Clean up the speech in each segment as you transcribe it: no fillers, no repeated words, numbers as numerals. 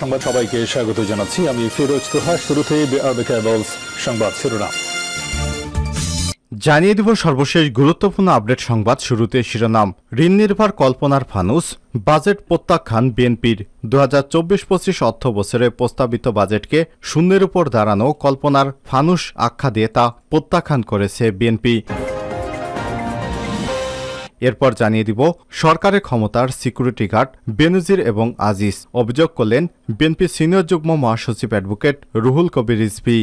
সংবাদ সবাইকে স্বাগত জানাচ্ছি। আমি ফিরোজ তোহা। শুরুতে সংবাদ শিরোনাম জানিয়ে দেব সর্বশেষ গুরুত্বপূর্ণ আপডেট সংবাদ। শুরুতে শিরোনাম। ঋণ নির্ভর কল্পনার ফানুস, বাজেট প্রত্যাখ্যান বিএনপির। 2024-25 অর্থ বছরে প্রস্তাবিত বাজেটকে শূন্যের উপর দাঁড়ানো কল্পনার ফানুস আখ্যা দিয়ে তা প্রত্যাখ্যান করেছে বিএনপি। এরপর জানিয়ে দিব সরকারের ক্ষমতার সিকিউরিটি গার্ড বেনজির এবং আজিজ। অভিযোগ করলেন বিএনপি সিনিয়র যুগ্ম মহাসচিব অ্যাডভোকেট রুহুল কবির রিজভী।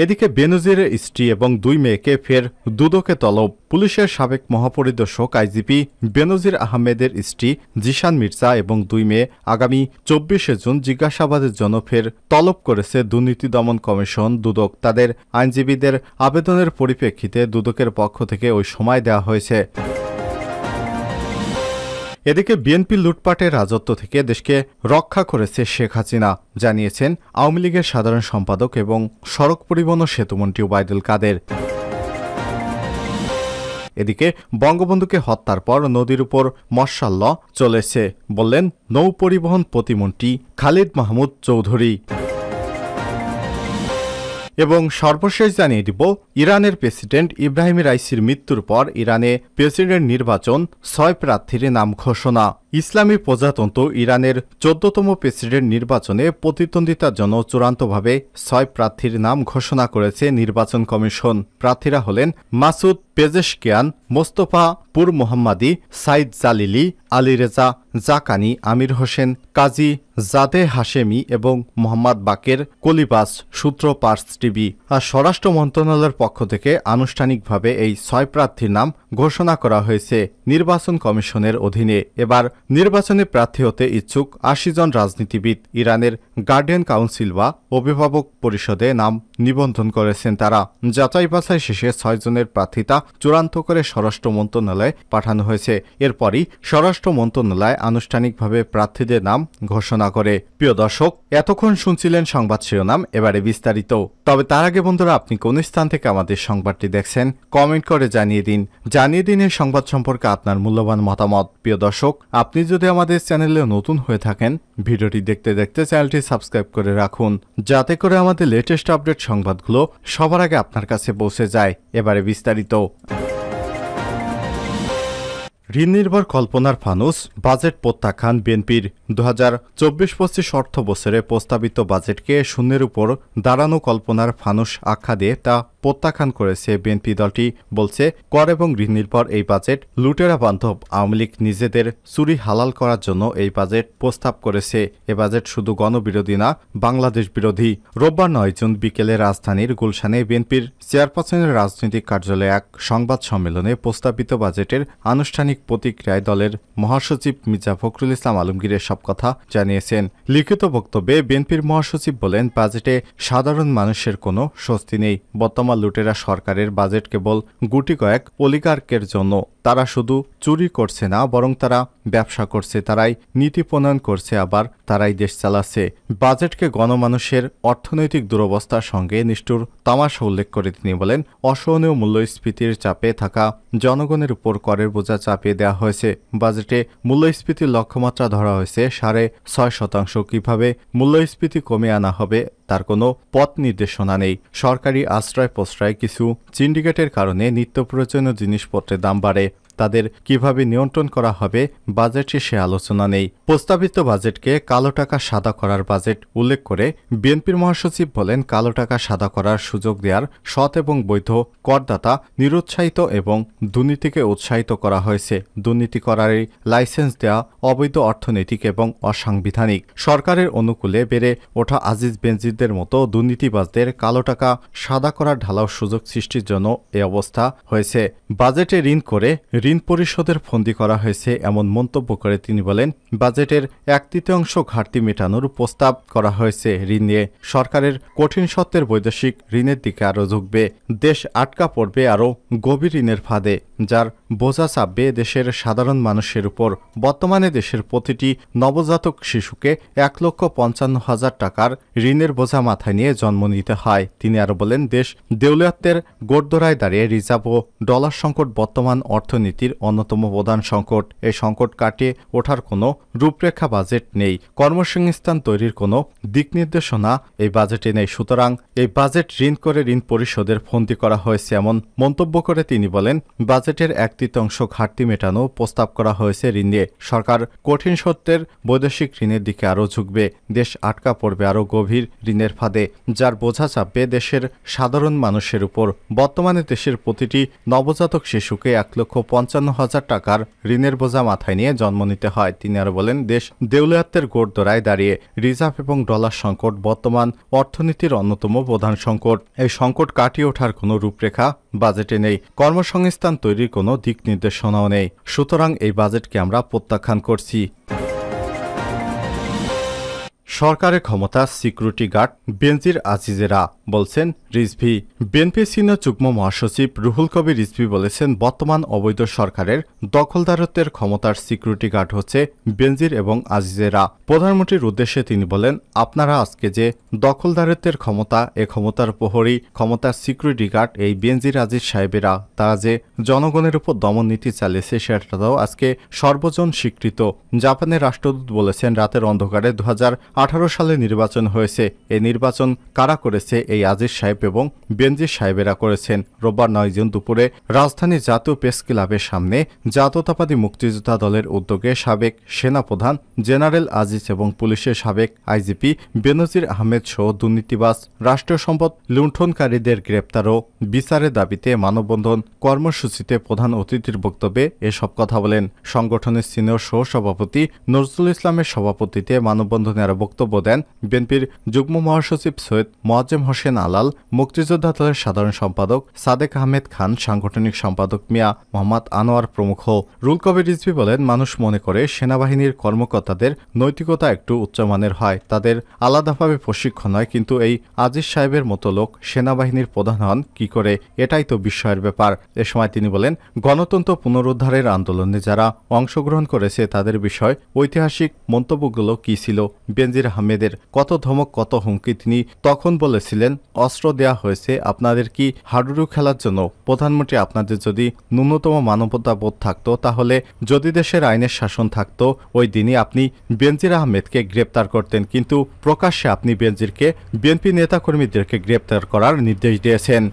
এদিকে বেনজিরের স্ত্রী এবং 2 মেয়েকে ফের দুদকে তলব। পুলিশের সাবেক মহাপরিদর্শক আইজিপি বেনজির আহমেদের স্ত্রী জিশান মির্জা এবং 2 মেয়ে আগামী 24 জুন জিজ্ঞাসাবাদের জন্য ফের তলব করেছে দুর্নীতি দমন কমিশন দুদক। তাদের আইনজীবীদের আবেদনের পরিপ্রেক্ষিতে দুদকের পক্ষ থেকে ওই সময় দেওয়া হয়েছে। এদিকে বিএনপি লুটপাটের রাজত্ব থেকে দেশকে রক্ষা করেছে শেখ হাসিনা, জানিয়েছেন আওয়ামী লীগের সাধারণ সম্পাদক এবং সড়ক পরিবহন ও সেতুমন্ত্রী ওবায়দুল কাদের। এদিকে বঙ্গবন্ধুকে হত্যার পর নদীর উপর মশাল চলেছে বললেন নৌ পরিবহন প্রতিমন্ত্রী খালিদ মাহমুদ চৌধুরী। এবং সর্বশেষ জানিয়ে দিব ইরানের প্রেসিডেন্ট ইব্রাহিম রাইসির মৃত্যুর পর ইরানে প্রেসিডেন্ট নির্বাচন 6 প্রার্থীর নাম ঘোষণা। ইসলামী প্রজাতন্ত্র ইরানের 14তম প্রেসিডেন্ট নির্বাচনে প্রতিদ্বন্দ্বিতার জন্য চূড়ান্তভাবে 6 প্রার্থীর নাম ঘোষণা করেছে নির্বাচন কমিশন। প্রার্থীরা হলেন মাসুদ পেজেশকিয়ান, মোস্তফা পুর মোহাম্মদী, সাইদ জালিলি, আলী রেজা জাকানি, আমির হোসেন কাজী, জাদে হাশেমি এবং মোহাম্মদ বাকের কলিবাস, সূত্র পার্স টিভি। আর স্বরাষ্ট্র মন্ত্রণালয়ের পক্ষ থেকে আনুষ্ঠানিকভাবে এই 6 প্রার্থীর নাম ঘোষণা করা হয়েছে নির্বাচন কমিশনের অধীনে। এবার নির্বাচনে প্রার্থী হতে ইচ্ছুক 80 জন রাজনীতিবিদ ইরানের গার্ডিয়ান কাউন্সিল বা অভিভাবক পরিষদে নাম নিবন্ধন করেছেন তারা। যাচাই বাছাই শেষে 6 জনের প্রার্থিতা চূড়ান্ত করে স্বরাষ্ট্র মন্ত্রণালয়ে পাঠানো হয়েছে। এরপরই স্বরাষ্ট্র মন্ত্রণালয় আনুষ্ঠানিকভাবে প্রার্থীদের নাম ঘোষণা করে। প্রিয় দর্শক, এতক্ষণ শুনছিলেন সংবাদ শিরোনাম, এবারে বিস্তারিত। তবে তার আগে বন্ধুরা, আপনি কোন স্থান থেকে আমাদের সংবাদটি দেখছেন কমেন্ট করে জানিয়ে দিন এই সংবাদ সম্পর্কে আপনার মূল্যবান মতামত। প্রিয় দর্শক, আপনি যদি আমাদের চ্যানেলে নতুন হয়ে থাকেন ভিডিওটি দেখতে দেখতে চ্যানেলটি সাবস্ক্রাইব করে রাখুন, যাতে করে আমাদের লেটেস্ট আপডেট সংবাদগুলো সবার আগে আপনার কাছে পৌঁছে যায়। এবারে বিস্তারিত। ঋণ নির্ভর কল্পনার ফানুস, বাজেট প্রত্যাখ্যান বিএনপির। 2024-25 অর্থ বছরে প্রস্তাবিত বাজেটকে শূন্যের উপর দাঁড়ানো কল্পনার ফানুস আখ্যা দিয়ে তা প্রত্যাখ্যান করেছে বিএনপি। দলটি বলছে কর এবং ঋণ নির্ভর এই বাজেট লুটেরা বান্ধব। আওয়ামী লীগ নিজেদের চুরি হালাল করার জন্য এই বাজেট প্রস্তাব করেছে। এ বাজেট শুধু গণবিরোধী না, বাংলাদেশ বিরোধী। রোববার 9 জুন বিকেলে রাজধানীর গুলশানে বিএনপির চেয়ারপারসনের রাজনৈতিক কার্যালয়ে এক সংবাদ সম্মেলনে প্রস্তাবিত বাজেটের আনুষ্ঠানিক প্রতিক্রিয়ায় দলের মহাসচিব মির্জা ফখরুল ইসলাম আলমগীর সব কথা জানিয়েছেন। লিখিত বক্তব্যে বিএনপির মহাসচিব বলেন, বাজেটে সাধারণ মানুষের কোনো স্বস্তি নেই। বর্তমান লুটেরা সরকারের বাজেট কেবল গুটি কয়েক অলিগার্কের জন্য। তারা শুধু চুরি করছে না, বরং তারা ব্যবসা করছে, তারাই নীতি প্রণয়ন করছে, আবার তারাই দেশ চালাচ্ছে। বাজেটকে গণমানুষের অর্থনৈতিক দুরবস্থার সঙ্গে নিষ্ঠুর তামাশা উল্লেখ করে তিনি বলেন, অসহনীয় মূল্যস্ফীতির চাপে থাকা জনগণের উপর করের বোঝা চাপিয়ে দেওয়া হয়েছে। বাজেটে মূল্যস্ফীতির লক্ষ্যমাত্রা ধরা হয়েছে 6.5%। কিভাবে মূল্যস্ফীতি কমিয়ে আনা হবে তার কোনো পথ নির্দেশনা নেই। সরকারি আশ্রয় প্রশ্রয় কিছু সিন্ডিকেটের কারণে নিত্য প্রয়োজনীয় জিনিসপত্রের দাম বাড়ে, তাদের কিভাবে নিয়ন্ত্রণ করা হবে বাজেটে সে আলোচনা নেই। প্রস্তাবিত বাজেটকে কালো টাকা সাদা করার বাজেট উল্লেখ করে বিএনপির মহাসচিব বলেন, কালো টাকা সাদা করার সুযোগ দেওয়ার সৎ এবং বৈধ করদাতা নিরুৎসাহিত এবং দুর্নীতিকে উৎসাহিত করা হয়েছে। দুর্নীতি করার লাইসেন্স দেওয়া অবৈধ, অর্থনৈতিক এবং অসাংবিধানিক। সরকারের অনুকূলে বেড়ে ওঠা আজিজ বেনজিরদের মতো দুর্নীতিবাজদের কালো টাকা সাদা করার ঢালাও সুযোগ সৃষ্টির জন্য এ অবস্থা হয়েছে। বাজেটে ঋণ করে ঋণ পরিশোধের ফন্দি করা হয়েছে এমন মন্তব্য করে তিনি বলেন, বাজেটের 1/3 ঘাটতি মেটানোর প্রস্তাব করা হয়েছে। ঋণ নিয়ে সরকারের কঠিন সত্ত্বের বৈদেশিক ঋণের দিকে আরও ঝুঁকবে। দেশ আটকা পড়বে আরও গভীর ঋণের ফাঁদে, যার বোঝা চাপবে দেশের সাধারণ মানুষের উপর। বর্তমানে দেশের প্রতিটি নবজাতক শিশুকে 1,55,000 টাকার ঋণের বোঝা মাথায় নিয়ে জন্ম নিতে হয়। তিনি আরও বলেন, দেশ দেউলিয়াত্বের গোড়দোড়ায় দাঁড়িয়ে রিজার্ভ ও ডলার সংকট বর্তমান অর্থনীতি অর্থনীতির অন্যতম প্রধান সংকট। এই সংকট কাটিয়ে ওঠার কোনো রূপরেখা বাজেট নেই, কর্মসংস্থান তৈরির কোনো দিক নির্দেশনা এই বাজেটে নেই। সুতরাং এই বাজেট ঋণ করে ঋণ পরিশোধের ফন্দি করা হয়েছে এমন মন্তব্য করে তিনি বলেন, বাজেটের 1/3 ঘাটতি মেটানো প্রস্তাব করা হয়েছে ঋণ নিয়ে। সরকার কঠিন সত্যের বৈদেশিক ঋণের দিকে আরও ঝুঁকবে, দেশ আটকা পড়বে আরও গভীর ঋণের ফাঁদে, যার বোঝা চাপবে দেশের সাধারণ মানুষের উপর। বর্তমানে দেশের প্রতিটি নবজাতক শিশুকে 1,55,000 টাকার ঋণের বোঝা মাথায় নিয়ে জন্ম নিতে হয়। তিনি আরও বলেন, দেশ দেউলিয়াত্বের গোড়দোড়ায় দাঁড়িয়ে। রিজার্ভ এবং ডলার সংকট বর্তমান অর্থনীতির অন্যতম প্রধান সংকট। এই সংকট কাটিয়ে ওঠার কোনো রূপরেখা বাজেটে নেই, কর্মসংস্থান তৈরির কোনো দিক নির্দেশনাও নেই। সুতরাং এই বাজেটকে আমরা প্রত্যাখ্যান করছি। সরকারের ক্ষমতা সিকিউরিটি গার্ড বেনজির আজিজেরা, বলছেন রিজভী। বিএনপি সিনিয়র যুগ্ম মহাসচিব রুহুল কবির রিজভী বলেছেন, বর্তমান অবৈধ সরকারের দখলদারত্বের ক্ষমতার সিকিউরিটি গার্ড হচ্ছে বেনজির এবং আজিজেরা। প্রধানমন্ত্রীর উদ্দেশ্যে তিনি বলেন, আপনারা আজকে যে দখলদারত্বের ক্ষমতা, এ ক্ষমতার প্রহরী, ক্ষমতার সিকিউরিটি গার্ড এই বেনজির আজিজ সাহেবেরা, তারা যে জনগণের উপর দমন নীতি চালিয়েছে সেটাও আজকে সর্বজন স্বীকৃত। জাপানের রাষ্ট্রদূত বলেছেন, রাতের অন্ধকারে 2018 সালে নির্বাচন হয়েছে। এই নির্বাচন কারা করেছে? এই আজিজ সাহেব এবং বেনজির সাহেবেরা করেছেন। রোববার 9 জুন দুপুরে রাজধানী জাতীয় প্রেস ক্লাবের সামনে জাতীয়তাবাদী মুক্তিযোদ্ধা দলের উদ্যোগে সাবেক সেনাপ্রধান জেনারেল আজিজ এবং পুলিশের সাবেক আইজিপি বেনজির আহমেদ সহ দুর্নীতিবাজ রাষ্ট্রীয় সম্পদ লুণ্ঠনকারীদের গ্রেপ্তার ও বিচারের দাবিতে মানববন্ধন কর্মসূচিতে প্রধান অতিথির বক্তব্যে এসব কথা বলেন। সংগঠনের সিনিয়র সহ-সভাপতি নজরুল ইসলামের সভাপতিত্বে মানববন্ধনে আরও বক্তব্য দেন বিএনপির যুগ্ম মহাসচিব সৈয়দ মোয়াজ্জেম হোসেন আলাল, মুক্তিযোদ্ধা দলের সাধারণ সম্পাদক সাদেক আহমেদ খান, সাংগঠনিক সম্পাদক মিয়া মোহাম্মদ আনোয়ার প্রমুখ। রুহুল কবির রিজভী বলেন, মানুষ মনে করে সেনাবাহিনীর কর্মকর্তাদের নৈতিকতা একটু উচ্চমানের হয়, তাদের আলাদাভাবে প্রশিক্ষণ হয়, কিন্তু এই আজিজ সাহেবের মতো লোক সেনাবাহিনীর প্রধান হন কি করে? এটাই তো বিস্ময়ের ব্যাপার। এ সময় তিনি বলেন, গণতন্ত্র পুনরুদ্ধারের আন্দোলনে যারা অংশগ্রহণ করেছে তাদের বিষয় ঐতিহাসিক মন্তব্যগুলো কি ছিল? বেনজির আহমেদের কত ধমক, কত হুমকি। তিনি তখন বলেছিলেন, অস্ত্র দেয়া হয়েছে আপনাদের কি হাডুডু খেলার জন্য? প্রধানমন্ত্রী, আপনাদের যদি ন্যূনতম মানবতা বোধ থাকতো, তাহলে যদি দেশের আইনের শাসন থাকতো, ওই দিনই আপনি বেনজির আহমেদকে গ্রেপ্তার করতেন, কিন্তু প্রকাশ্যে আপনি বেনজিরকে, বিএনপি নেতাকর্মীদেরকে গ্রেপ্তার করার নির্দেশ দিয়েছেন।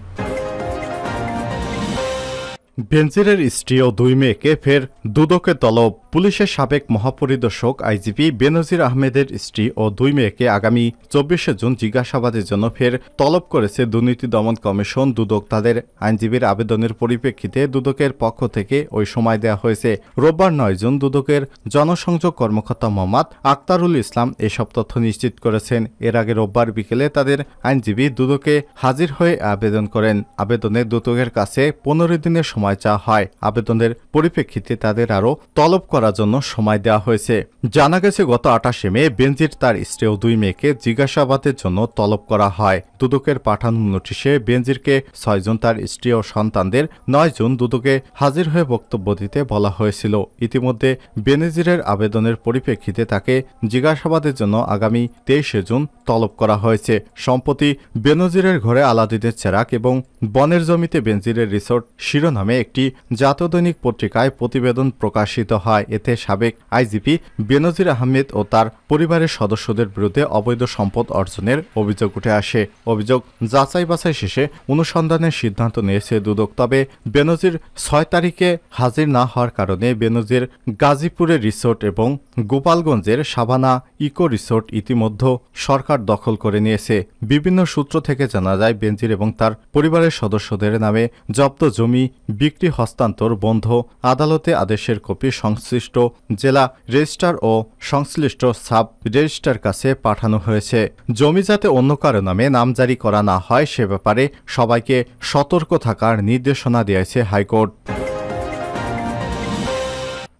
বেনজিরের স্ত্রী ও 2 মেয়েকে ফের দুদকে তলব। পুলিশের সাবেক মহাপরিদর্শক আইজিপি বেনজির আহমেদের স্ত্রী ও 2 মেয়েকে আগামী 24 জুন জিজ্ঞাসাবাদের জন্য ফের তলব করেছে দুর্নীতি দমন কমিশন দুদক। তাদের আইনজীবীর আবেদনের পরিপ্রেক্ষিতে দুদকের পক্ষ থেকে ওই সময় দেওয়া হয়েছে। রোববার 9 জুন দুদকের জনসংযোগ কর্মকর্তা মোহাম্মদ আক্তারুল ইসলাম এসব তথ্য নিশ্চিত করেছেন। এর আগে রোববার বিকেলে তাদের আইনজীবী দুদকে হাজির হয়ে আবেদন করেন। আবেদনে দুদকের কাছে 15 দিনের সময় চাওয়া হয়। আবেদনের পরিপ্রেক্ষিতে তাদের আরও তলব করার জন্য সময় দেওয়া হয়েছে। জানা গেছে, গত 28 মে বেনজির, তার স্ত্রী ও 2 মেয়েকে জিজ্ঞাসাবাদের জন্য তলব করা হয়। দুদকের পাঠানো নোটিশে বেনজিরকে 6 জুন, তার স্ত্রী ও সন্তানদের 9 জুন দুদকে হাজির হয়ে বক্তব্য দিতে বলা হয়েছিল। ইতিমধ্যে বেনজিরের আবেদনের পরিপ্রেক্ষিতে তাকে জিজ্ঞাসাবাদের জন্য আগামী 23 জুন তলব করা হয়েছে। সম্প্রতি বেনজিরের ঘরে আলাদিনের চেরাক এবং বনের জমিতে বেনজিরের রিসোর্ট শিরোনামে একটি জাতীয় দৈনিক পত্রিকায় প্রতিবেদন প্রকাশিত হয়। এতে সাবেক আইজিপি বেনজির আহমেদ ও তার পরিবারের সদস্যদের বিরুদ্ধে অবৈধ সম্পদ অর্জনের অভিযোগ উঠে আসে। অভিযোগ যাচাই বাছাই শেষে অনুসন্ধানের সিদ্ধান্ত নিয়েছে দুদক। তবে বেনজির 6 তারিখে হাজির না হওয়ার কারণে বেনজির গাজীপুরের রিসোর্ট এবং গোপালগঞ্জের সাভানা ইকো রিসোর্ট ইতিমধ্যে সরকার দখল করে নিয়েছে। বিভিন্ন সূত্র থেকে জানা যায়, বেনজির এবং তার পরিবারের সদস্যদের নামে জব্দ জমি বিক্রি হস্তান্তর বন্ধ। আদালতে আদেশের কপি সংশ্লিষ্ট জেলা রেজিস্ট্রার ও সংশ্লিষ্ট সাব রেজিস্ট্রার কাছে পাঠানো হয়েছে। জমি যাতে অন্য কারো নামে নামজারি করা না হয় সে ব্যাপারে সবাইকে সতর্ক থাকার নির্দেশনা দিয়েছে হাইকোর্ট।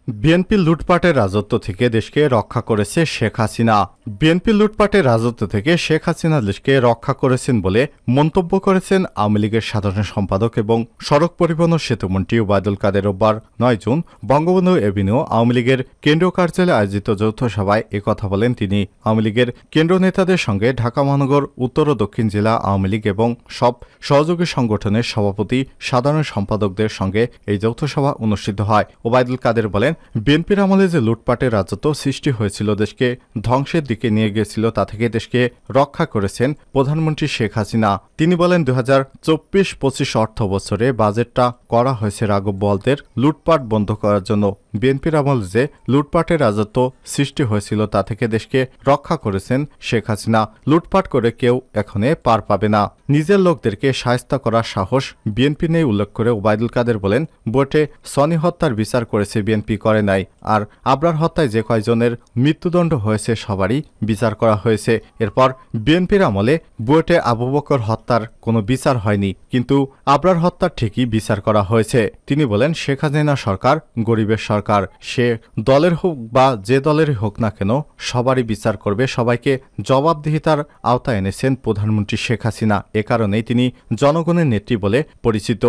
বিএনপি লুটপাটের রাজত্ব থেকে দেশকে রক্ষা করেছে শেখ হাসিনা। বিএনপি লুটপাটের রাজত্ব থেকে শেখ হাসিনা দেশকে রক্ষা করেছেন বলে মন্তব্য করেছেন আওয়ামী লীগের সাধারণ সম্পাদক এবং সড়ক পরিবহন ও সেতুমন্ত্রী ওবায়দুল কাদের। রোববার ৯ জুন বঙ্গবন্ধু এভিনিউ আওয়ামী লীগের কেন্দ্রীয় কার্যালয়ে আয়োজিত যৌথ সভায় একথা বলেন তিনি। আওয়ামী লীগের কেন্দ্র নেতাদের সঙ্গে ঢাকা মহানগর উত্তর ও দক্ষিণ জেলা আওয়ামী লীগ এবং সব সহযোগী সংগঠনের সভাপতি সাধারণ সম্পাদকদের সঙ্গে এই যৌথ সভা অনুষ্ঠিত হয়। ওবায়দুল কাদের বলেন, বিএনপির আমলে যে লুটপাটের রাজত্ব সৃষ্টি হয়েছিল, দেশকে ধ্বংসের দিকে নিয়ে গিয়েছিল, তা থেকে দেশকে রক্ষা করেছেন প্রধানমন্ত্রী শেখ হাসিনা। তিনি বলেন, ২০২৪-২৫ অর্থ বছরে বাজেটটা করা হয়েছে রাঘব বোয়ালদের লুটপাট বন্ধ করার জন্য। বিএনপির আমলে যে লুটপাটের রাজত্ব সৃষ্টি হয়েছিল, তা থেকে দেশকে রক্ষা করেছেন শেখ হাসিনা। লুটপাট করে কেউ এখনে পার পাবে না। নিজের লোকদেরকে শায়েস্তা করার সাহস বিএনপি নেই উল্লেখ করে ওবায়দুল কাদের বলেন, বুয়েটে সনি হত্যার বিচার করেছে, বিএনপি করে নাই। আর আবরার হত্যায় যে কয়জনের মৃত্যুদণ্ড হয়েছে সবারই বিচার করা হয়েছে। এরপর বিএনপির আমলে বুয়েটে আবু বকর হত্যার কোনো বিচার হয়নি, কিন্তু আবরার হত্যার ঠিকই বিচার করা হয়েছে। তিনি বলেন, শেখ হাসিনা সরকার গরিবের সরকার, সে দলের হোক বা যে দলেরই হোক না কেন সবারই বিচার করবে। সবাইকে জবাবদিহিতার আওতায় এনেছেন প্রধানমন্ত্রী শেখ হাসিনা। এ কারণেই তিনি জনগণের নেত্রী বলে পরিচিত।